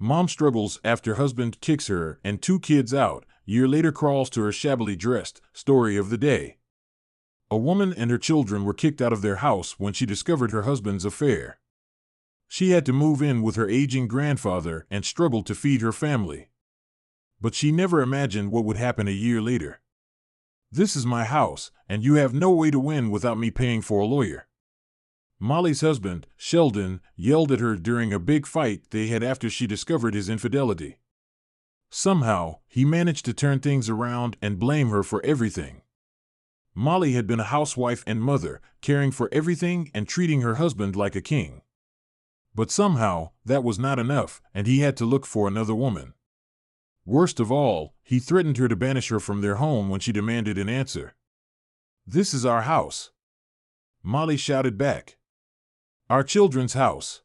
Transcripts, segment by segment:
Mom struggles after husband kicks her and two kids out. Year later crawls to her shabbily dressed. Story of the day. A woman and her children were kicked out of their house when she discovered her husband's affair. She had to move in with her aging grandfather and struggled to feed her family. But she never imagined what would happen a year later. This is my house, and you have no way to win without me paying for a lawyer. Molly's husband, Sheldon, yelled at her during a big fight they had after she discovered his infidelity. Somehow, he managed to turn things around and blame her for everything. Molly had been a housewife and mother, caring for everything and treating her husband like a king. But somehow, that was not enough, and he had to look for another woman. Worst of all, he threatened her to banish her from their home when she demanded an answer. "This is our house," Molly shouted back. "Our children's house.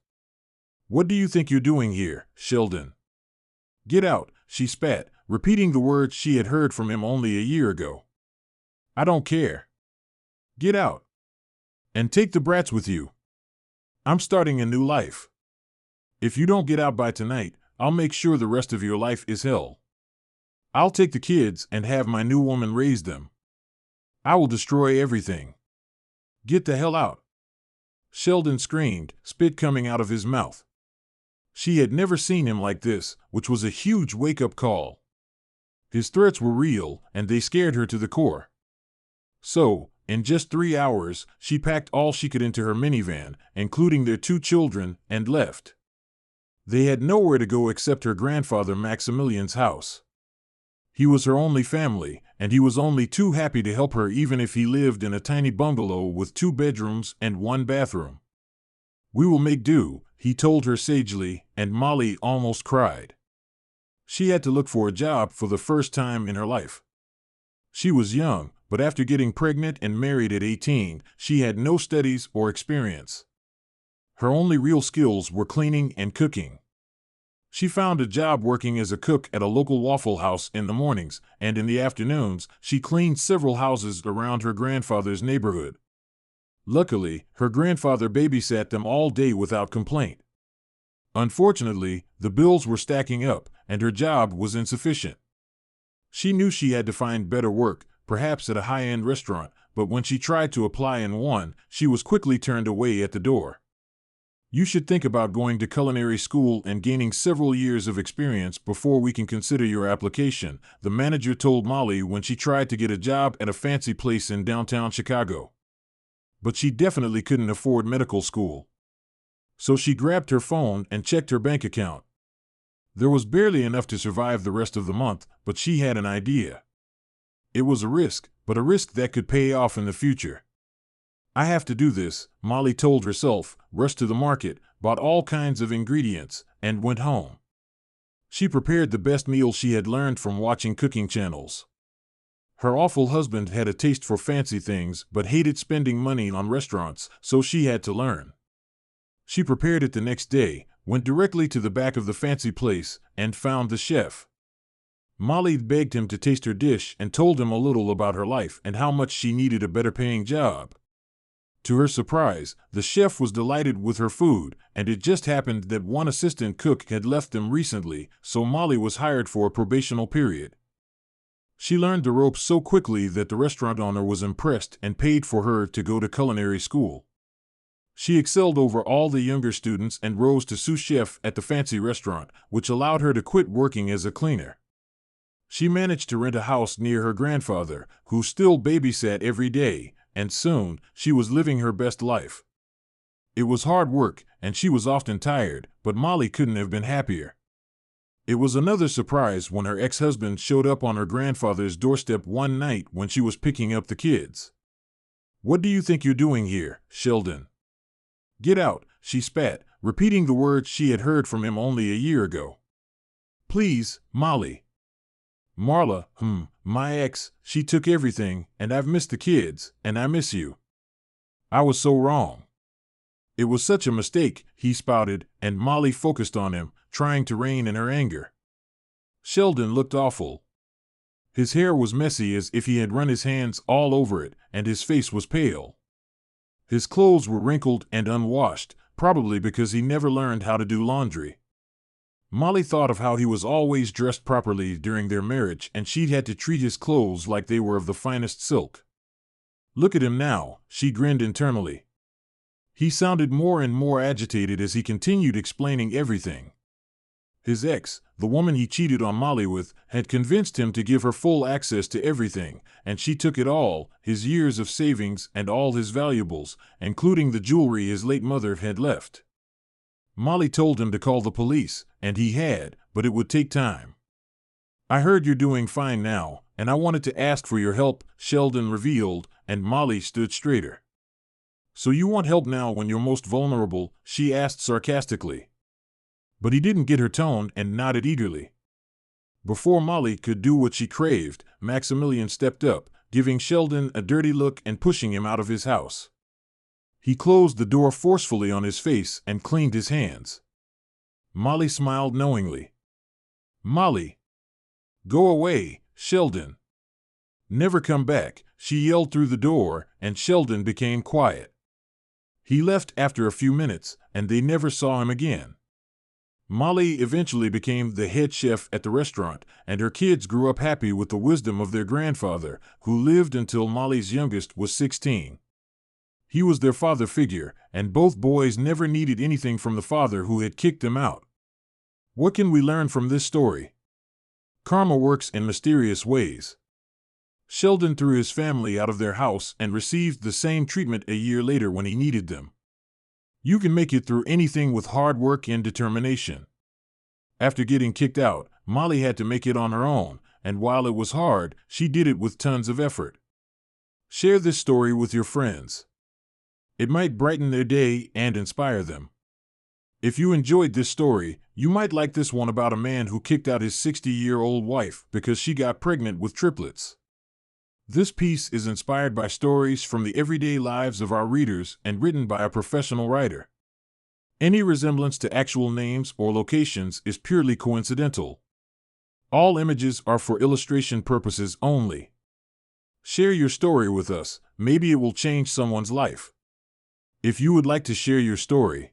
What do you think you're doing here, Sheldon?" "Get out," she spat, repeating the words she had heard from him only a year ago. "I don't care. Get out. And take the brats with you. I'm starting a new life. If you don't get out by tonight, I'll make sure the rest of your life is hell. I'll take the kids and have my new woman raise them. I will destroy everything. Get the hell out." Sheldon screamed, spit coming out of his mouth. She had never seen him like this, which was a huge wake-up call. His threats were real, and they scared her to the core. So, in just 3 hours, she packed all she could into her minivan, including their 2 children, and left. They had nowhere to go except her grandfather Maximilian's house. He was her only family, and he was only too happy to help her even if he lived in a tiny bungalow with 2 bedrooms and 1 bathroom. "We will make do," he told her sagely, and Molly almost cried. She had to look for a job for the first time in her life. She was young, but after getting pregnant and married at 18, she had no studies or experience. Her only real skills were cleaning and cooking. She found a job working as a cook at a local Waffle House in the mornings, and in the afternoons, she cleaned several houses around her grandfather's neighborhood. Luckily, her grandfather babysat them all day without complaint. Unfortunately, the bills were stacking up, and her job was insufficient. She knew she had to find better work, perhaps at a high-end restaurant, but when she tried to apply in one, she was quickly turned away at the door. "You should think about going to culinary school and gaining several years of experience before we can consider your application," the manager told Molly when she tried to get a job at a fancy place in downtown Chicago. But she definitely couldn't afford medical school. So she grabbed her phone and checked her bank account. There was barely enough to survive the rest of the month, but she had an idea. It was a risk, but a risk that could pay off in the future. "I have to do this," Molly told herself, rushed to the market, bought all kinds of ingredients, and went home. She prepared the best meal she had learned from watching cooking channels. Her awful husband had a taste for fancy things but hated spending money on restaurants, so she had to learn. She prepared it the next day, went directly to the back of the fancy place, and found the chef. Molly begged him to taste her dish and told him a little about her life and how much she needed a better-paying job. To her surprise, the chef was delighted with her food, and it just happened that one assistant cook had left them recently, so Molly was hired for a probational period. She learned the ropes so quickly that the restaurant owner was impressed and paid for her to go to culinary school. She excelled over all the younger students and rose to sous chef at the fancy restaurant, which allowed her to quit working as a cleaner. She managed to rent a house near her grandfather, who still babysat every day, and soon, she was living her best life. It was hard work, and she was often tired, but Molly couldn't have been happier. It was another surprise when her ex-husband showed up on her grandfather's doorstep one night when she was picking up the kids. "What do you think you're doing here, Sheldon?" "Get out," she spat, repeating the words she had heard from him only a year ago. "Please, Molly." "Marla, my ex, she took everything, and I've missed the kids, and I miss you. I was so wrong. It was such a mistake," he spouted, and Molly focused on him, trying to rein in her anger. Sheldon looked awful. His hair was messy as if he had run his hands all over it, and his face was pale. His clothes were wrinkled and unwashed, probably because he never learned how to do laundry. Molly thought of how he was always dressed properly during their marriage, and she'd had to treat his clothes like they were of the finest silk. Look at him now, she grinned internally. He sounded more and more agitated as he continued explaining everything. His ex, the woman he cheated on Molly with, had convinced him to give her full access to everything, and she took it all, his years of savings and all his valuables, including the jewelry his late mother had left. Molly told him to call the police, and he had, but it would take time. I heard you're doing fine now, and I wanted to ask for your help, Sheldon revealed, and Molly stood straighter. So you want help now when you're most vulnerable? She asked sarcastically. But he didn't get her tone and nodded eagerly. Before Molly could do what she craved, Maximilian stepped up, giving Sheldon a dirty look and pushing him out of his house. He closed the door forcefully on his face and cleaned his hands. Molly smiled knowingly. Molly! Go away, Sheldon! Never come back, she yelled through the door, and Sheldon became quiet. He left after a few minutes, and they never saw him again. Molly eventually became the head chef at the restaurant, and her kids grew up happy with the wisdom of their grandfather, who lived until Molly's youngest was 16. He was their father figure, and both boys never needed anything from the father who had kicked them out. What can we learn from this story? Karma works in mysterious ways. Sheldon threw his family out of their house and received the same treatment a year later when he needed them. You can make it through anything with hard work and determination. After getting kicked out, Molly had to make it on her own, and while it was hard, she did it with tons of effort. Share this story with your friends. It might brighten their day and inspire them. If you enjoyed this story, you might like this one about a man who kicked out his 60-year-old wife because she got pregnant with triplets. This piece is inspired by stories from the everyday lives of our readers and written by a professional writer. Any resemblance to actual names or locations is purely coincidental. All images are for illustration purposes only. Share your story with us, maybe it will change someone's life. If you would like to share your story,